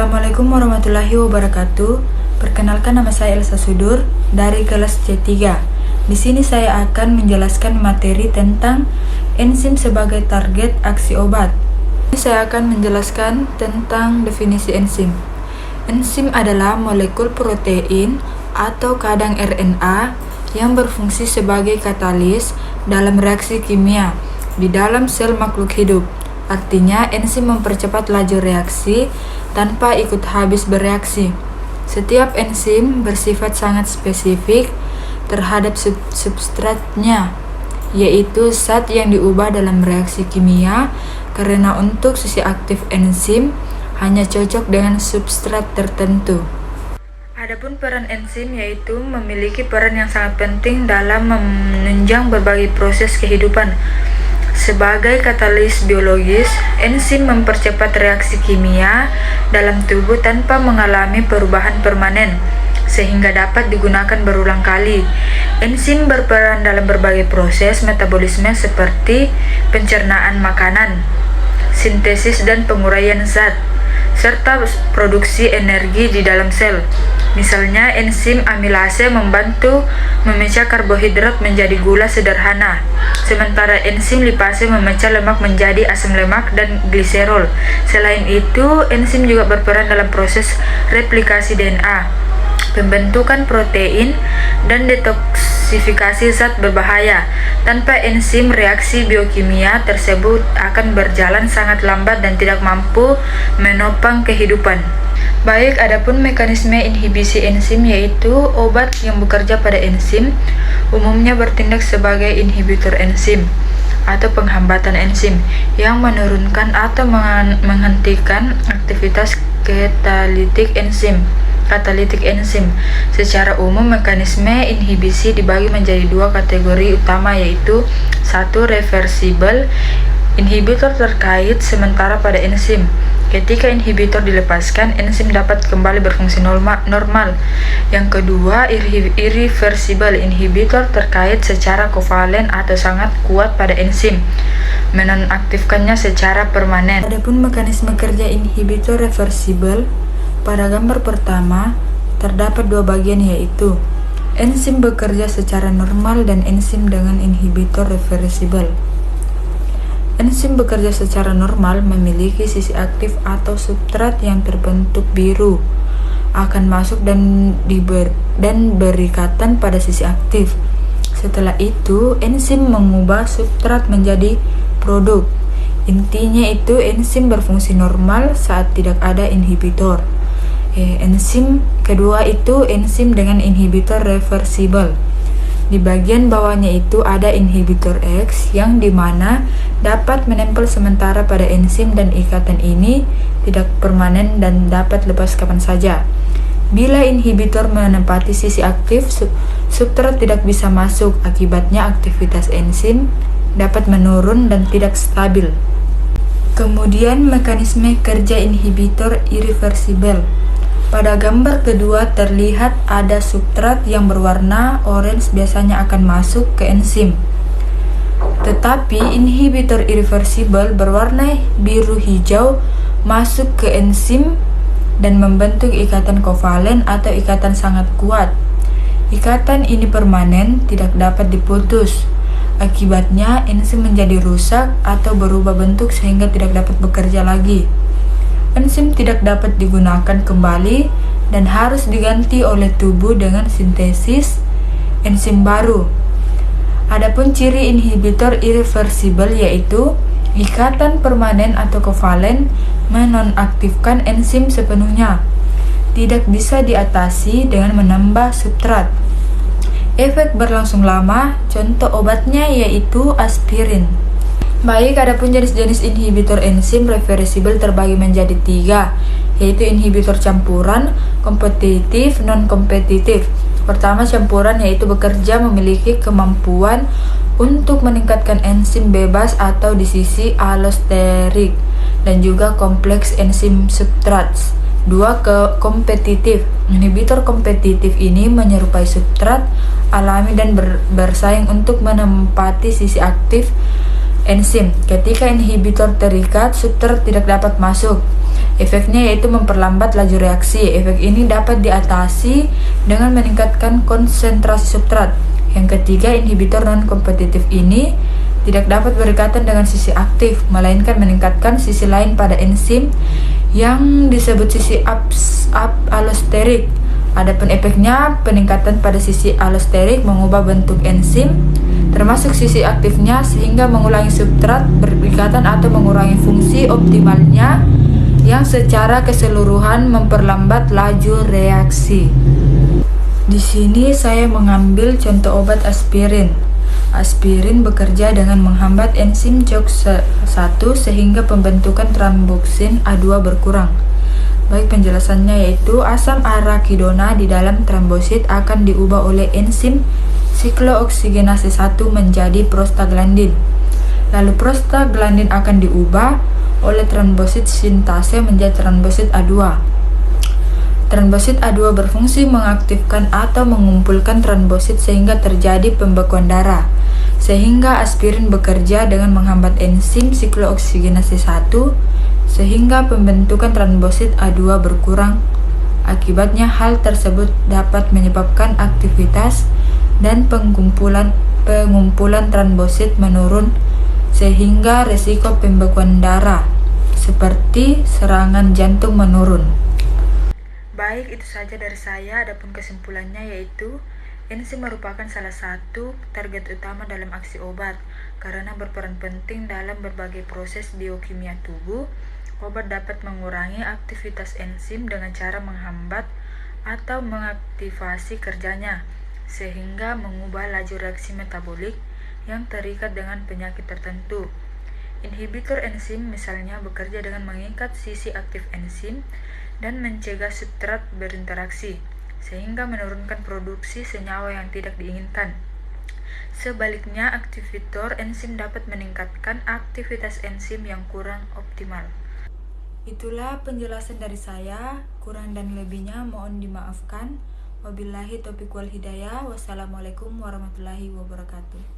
Assalamualaikum warahmatullahi wabarakatuh. Perkenalkan, nama saya Elsa Sudur dari kelas C3. Di sini saya akan menjelaskan materi tentang enzim sebagai target aksi obat. Saya akan menjelaskan tentang definisi enzim. Enzim adalah molekul protein atau kadang RNA yang berfungsi sebagai katalis dalam reaksi kimia di dalam sel makhluk hidup. Artinya, enzim mempercepat laju reaksi tanpa ikut habis bereaksi. Setiap enzim bersifat sangat spesifik terhadap substratnya, yaitu zat yang diubah dalam reaksi kimia, karena untuk sisi aktif enzim hanya cocok dengan substrat tertentu. Adapun peran enzim yaitu memiliki peran yang sangat penting dalam menunjang berbagai proses kehidupan. Sebagai katalis biologis, enzim mempercepat reaksi kimia dalam tubuh tanpa mengalami perubahan permanen, sehingga dapat digunakan berulang kali. Enzim berperan dalam berbagai proses metabolisme seperti pencernaan makanan, sintesis dan penguraian zat, serta produksi energi di dalam sel. Misalnya, enzim amilase membantu memecah karbohidrat menjadi gula sederhana, sementara enzim lipase memecah lemak menjadi asam lemak dan gliserol. Selain itu, enzim juga berperan dalam proses replikasi DNA, pembentukan protein, dan detoksifikasi zat berbahaya. Tanpa enzim, reaksi biokimia tersebut akan berjalan sangat lambat dan tidak mampu menopang kehidupan. Baik, adapun mekanisme inhibisi enzim yaitu obat yang bekerja pada enzim umumnya bertindak sebagai inhibitor enzim atau penghambatan enzim yang menurunkan atau menghentikan aktivitas katalitik enzim. Secara umum, mekanisme inhibisi dibagi menjadi dua kategori utama, yaitu satu, reversible, inhibitor terkait sementara pada enzim. Ketika inhibitor dilepaskan, enzim dapat kembali berfungsi normal. Yang kedua, irreversible, inhibitor terkait secara kovalen atau sangat kuat pada enzim, menonaktifkannya secara permanen. Adapun mekanisme kerja inhibitor reversible, pada gambar pertama terdapat dua bagian, yaitu enzim bekerja secara normal dan enzim dengan inhibitor reversible. Enzim bekerja secara normal memiliki sisi aktif atau substrat yang terbentuk biru akan masuk dan berikatan pada sisi aktif. Setelah itu, enzim mengubah substrat menjadi produk. Intinya itu, enzim berfungsi normal saat tidak ada inhibitor. Enzim kedua itu enzim dengan inhibitor reversible. Di bagian bawahnya itu ada inhibitor X yang dimana dapat menempel sementara pada enzim, dan ikatan ini tidak permanen dan dapat lepas kapan saja. Bila inhibitor menempati sisi aktif, substrat tidak bisa masuk. Akibatnya aktivitas enzim dapat menurun dan tidak stabil. Kemudian mekanisme kerja inhibitor irreversible. Pada gambar kedua terlihat ada substrat yang berwarna orange biasanya akan masuk ke enzim. Tetapi inhibitor irreversible berwarna biru hijau masuk ke enzim dan membentuk ikatan kovalen atau ikatan sangat kuat. Ikatan ini permanen, tidak dapat diputus. Akibatnya enzim menjadi rusak atau berubah bentuk sehingga tidak dapat bekerja lagi. Enzim tidak dapat digunakan kembali dan harus diganti oleh tubuh dengan sintesis enzim baru. Adapun ciri inhibitor irreversible yaitu ikatan permanen atau kovalen menonaktifkan enzim sepenuhnya. Tidak bisa diatasi dengan menambah substrat. Efek berlangsung lama, contoh obatnya yaitu aspirin. Baik, adapun jenis-jenis inhibitor enzim reversible terbagi menjadi tiga, yaitu inhibitor campuran, kompetitif, non-kompetitif. Pertama, campuran, yaitu bekerja memiliki kemampuan untuk meningkatkan enzim bebas atau di sisi allosterik dan juga kompleks enzim substrat. Dua, kompetitif. Inhibitor kompetitif ini menyerupai substrat alami dan bersaing untuk menempati sisi aktif enzim. Ketika inhibitor terikat, substrat tidak dapat masuk. Efeknya yaitu memperlambat laju reaksi. Efek ini dapat diatasi dengan meningkatkan konsentrasi substrat. Yang ketiga, inhibitor non-kompetitif ini tidak dapat berikatan dengan sisi aktif, melainkan meningkatkan sisi lain pada enzim yang disebut sisi allosterik. Adapun efeknya, peningkatan pada sisi allosterik mengubah bentuk enzim, termasuk sisi aktifnya, sehingga mengulangi substrat berikatan atau mengurangi fungsi optimalnya yang secara keseluruhan memperlambat laju reaksi. Di sini saya mengambil contoh obat aspirin. Aspirin bekerja dengan menghambat enzim COX-1 sehingga pembentukan tromboksin A2 berkurang. Baik, penjelasannya yaitu asam arakidona di dalam trombosit akan diubah oleh enzim siklooksigenase 1 menjadi prostaglandin. Lalu prostaglandin akan diubah oleh trombosit sintase menjadi trombosit A2. Trombosit A2 berfungsi mengaktifkan atau mengumpulkan trombosit sehingga terjadi pembekuan darah. Sehingga aspirin bekerja dengan menghambat enzim siklooksigenase 1 sehingga pembentukan trombosit A2 berkurang. Akibatnya hal tersebut dapat menyebabkan aktivitas dan pengumpulan trombosit menurun sehingga risiko pembekuan darah seperti serangan jantung menurun. Baik, itu saja dari saya. Adapun kesimpulannya yaitu enzim merupakan salah satu target utama dalam aksi obat karena berperan penting dalam berbagai proses biokimia tubuh. Obat dapat mengurangi aktivitas enzim dengan cara menghambat atau mengaktifasi kerjanya sehingga mengubah laju reaksi metabolik yang terikat dengan penyakit tertentu. Inhibitor enzim misalnya bekerja dengan mengikat sisi aktif enzim dan mencegah substrat berinteraksi, sehingga menurunkan produksi senyawa yang tidak diinginkan. Sebaliknya, aktivator enzim dapat meningkatkan aktivitas enzim yang kurang optimal. Itulah penjelasan dari saya, kurang dan lebihnya mohon dimaafkan. Wabillahi taufiq wal hidayah. Wassalamualaikum warahmatullahi wabarakatuh.